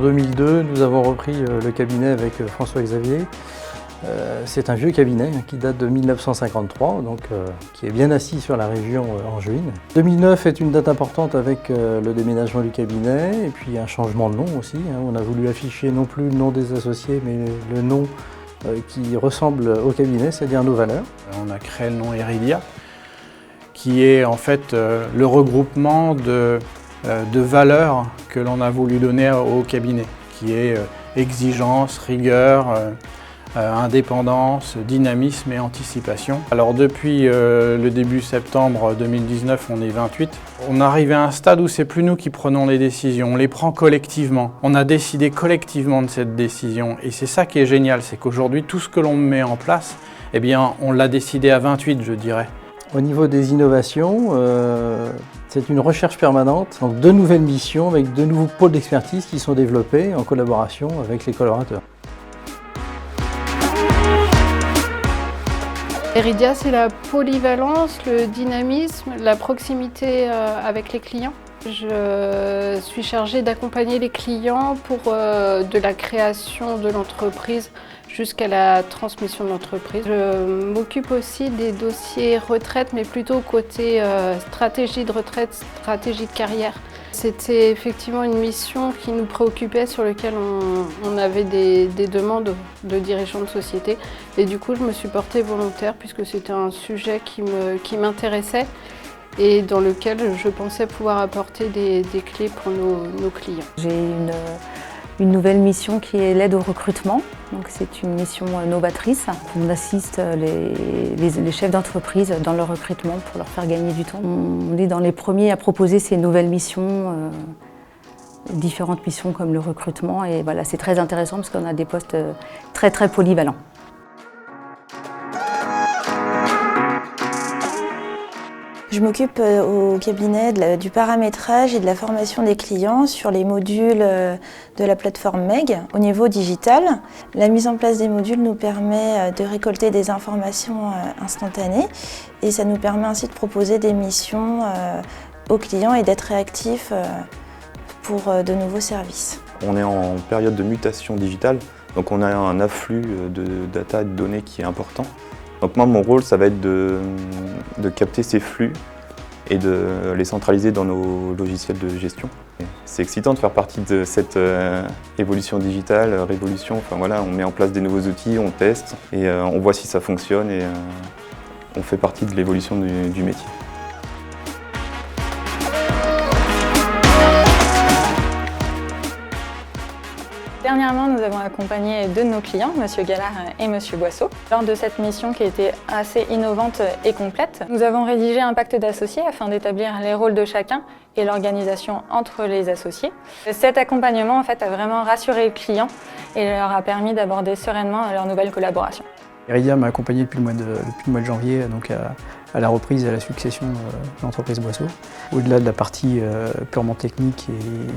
2002, nous avons repris le cabinet avec François-Xavier. C'est un vieux cabinet qui date de 1953, donc qui est bien assis sur la région angevine. 2009 est une date importante avec le déménagement du cabinet et puis un changement de nom aussi. On a voulu afficher non plus le nom des associés, mais le nom qui ressemble au cabinet, c'est-à-dire nos valeurs. On a créé le nom Heridia, qui est en fait le regroupement de valeurs que l'on a voulu donner au cabinet, qui est exigence, rigueur, indépendance, dynamisme et anticipation. Alors depuis le début septembre 2019, on est 28. On arrive à un stade où c'est plus nous qui prenons les décisions, on les prend collectivement. On a décidé collectivement de cette décision et c'est ça qui est génial, c'est qu'aujourd'hui tout ce que l'on met en place, eh bien on l'a décidé à 28, je dirais. Au niveau des innovations, c'est une recherche permanente, donc de nouvelles missions avec de nouveaux pôles d'expertise qui sont développés en collaboration avec les collaborateurs. Heridia, c'est la polyvalence, le dynamisme, la proximité avec les clients. Je suis chargée d'accompagner les clients pour de la création de l'entreprise jusqu'à la transmission de l'entreprise. Je m'occupe aussi des dossiers retraite, mais plutôt côté stratégie de retraite, stratégie de carrière. C'était effectivement une mission qui nous préoccupait, sur laquelle on avait des demandes de dirigeants de société. Et du coup, je me suis portée volontaire puisque c'était un sujet qui m'intéressait et dans lequel je pensais pouvoir apporter des clés pour nos clients. J'ai une nouvelle mission qui est l'aide au recrutement. C'est une mission novatrice. On assiste les chefs d'entreprise dans leur recrutement pour leur faire gagner du temps. On est dans les premiers à proposer ces nouvelles missions, différentes missions comme le recrutement. Et voilà, c'est très intéressant parce qu'on a des postes très très polyvalents. Je m'occupe au cabinet du paramétrage et de la formation des clients sur les modules de la plateforme MEG au niveau digital. La mise en place des modules nous permet de récolter des informations instantanées et ça nous permet ainsi de proposer des missions aux clients et d'être réactifs pour de nouveaux services. On est en période de mutation digitale, donc on a un afflux de data et de données qui est important. Donc moi, mon rôle, ça va être de capter ces flux et de les centraliser dans nos logiciels de gestion. C'est excitant de faire partie de cette évolution digitale, révolution. Enfin voilà, on met en place des nouveaux outils, on teste et on voit si ça fonctionne et on fait partie de l'évolution du métier. Dernièrement, nous avons accompagné deux de nos clients, M. Gallard et M. Boisseau. Lors de cette mission qui a été assez innovante et complète, nous avons rédigé un pacte d'associés afin d'établir les rôles de chacun et l'organisation entre les associés. Cet accompagnement a vraiment rassuré le client et leur a permis d'aborder sereinement leur nouvelle collaboration. Heridia m'a accompagné depuis le mois de janvier donc à la reprise et à la succession de l'entreprise Boisseau. Au-delà de la partie purement technique et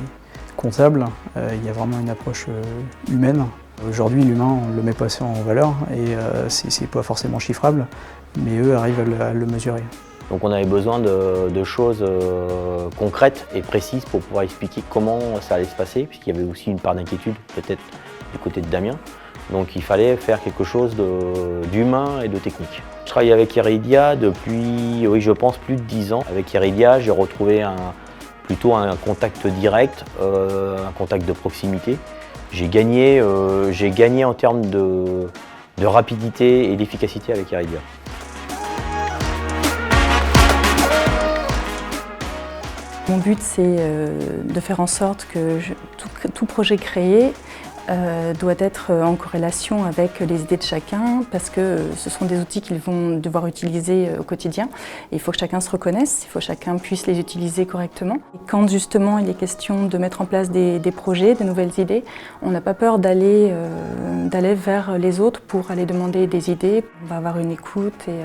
comptable, il y a vraiment une approche humaine. Aujourd'hui, l'humain, on ne le met pas assez en valeur et c'est pas forcément chiffrable, mais eux arrivent à le mesurer. Donc on avait besoin de choses concrètes et précises pour pouvoir expliquer comment ça allait se passer, puisqu'il y avait aussi une part d'inquiétude peut-être du côté de Damien. Donc il fallait faire quelque chose d'humain et de technique. Je travaille avec Heridia depuis, oui, je pense, plus de 10 ans. Avec Heridia, j'ai retrouvé plutôt un contact direct, un contact de proximité. J'ai gagné en termes de rapidité et d'efficacité avec Heridia. Mon but, c'est de faire en sorte que tout projet créé doit être en corrélation avec les idées de chacun parce que ce sont des outils qu'ils vont devoir utiliser au quotidien. Il faut que chacun se reconnaisse, il faut que chacun puisse les utiliser correctement. Et quand justement il est question de mettre en place des projets, des nouvelles idées, on n'a pas peur d'aller vers les autres pour aller demander des idées. On va avoir une écoute et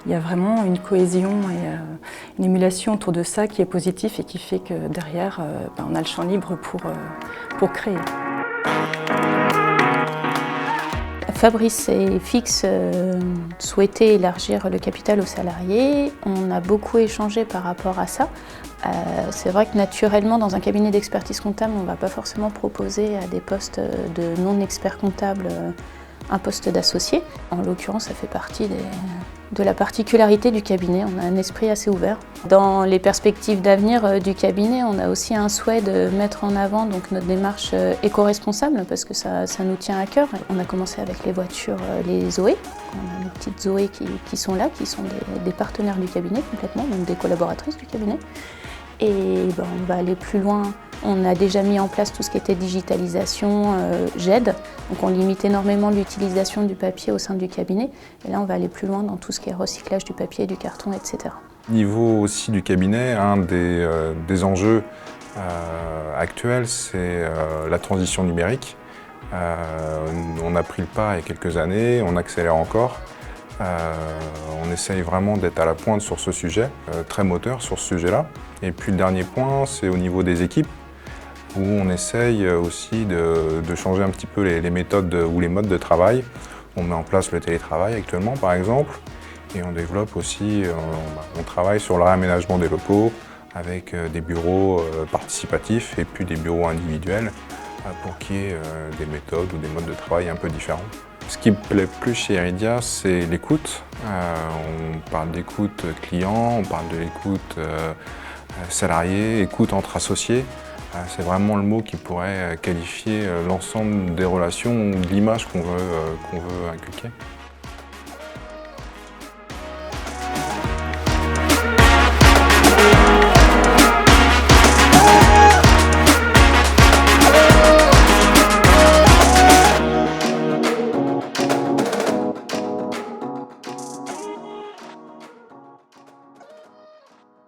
il y a vraiment une cohésion et une émulation autour de ça qui est positif et qui fait que derrière, on a le champ libre pour créer. Fabrice et Fix souhaitaient élargir le capital aux salariés. On a beaucoup échangé par rapport à ça. C'est vrai que naturellement, dans un cabinet d'expertise comptable, on ne va pas forcément proposer à des postes de non-experts comptables un poste d'associé. En l'occurrence, ça fait partie de la particularité du cabinet. On a un esprit assez ouvert. Dans les perspectives d'avenir du cabinet, on a aussi un souhait de mettre en avant donc, notre démarche éco-responsable parce que ça nous tient à cœur. On a commencé avec les voitures, les Zoé. On a nos petites Zoé qui sont là, qui sont des partenaires du cabinet complètement, donc des collaboratrices du cabinet. Et on va aller plus loin. On a déjà mis en place tout ce qui était digitalisation, GED. Donc on limite énormément l'utilisation du papier au sein du cabinet. Et là, on va aller plus loin dans tout ce qui est recyclage du papier, du carton, etc. Au niveau aussi du cabinet, un des enjeux actuels, c'est la transition numérique. On a pris le pas il y a quelques années, on accélère encore. On essaye vraiment d'être à la pointe sur ce sujet, très moteur sur ce sujet-là. Et puis le dernier point, c'est au niveau des équipes, où on essaye aussi de changer un petit peu les méthodes ou les modes de travail. On met en place le télétravail actuellement, par exemple, et on développe aussi, on travaille sur le réaménagement des locaux avec des bureaux participatifs et puis des bureaux individuels pour qu'il y ait des méthodes ou des modes de travail un peu différents. Ce qui me plaît plus chez Iridia, c'est l'écoute. On parle d'écoute client, on parle de l'écoute salarié, écoute entre associés. C'est vraiment le mot qui pourrait qualifier l'ensemble des relations ou de l'image qu'on veut inculquer.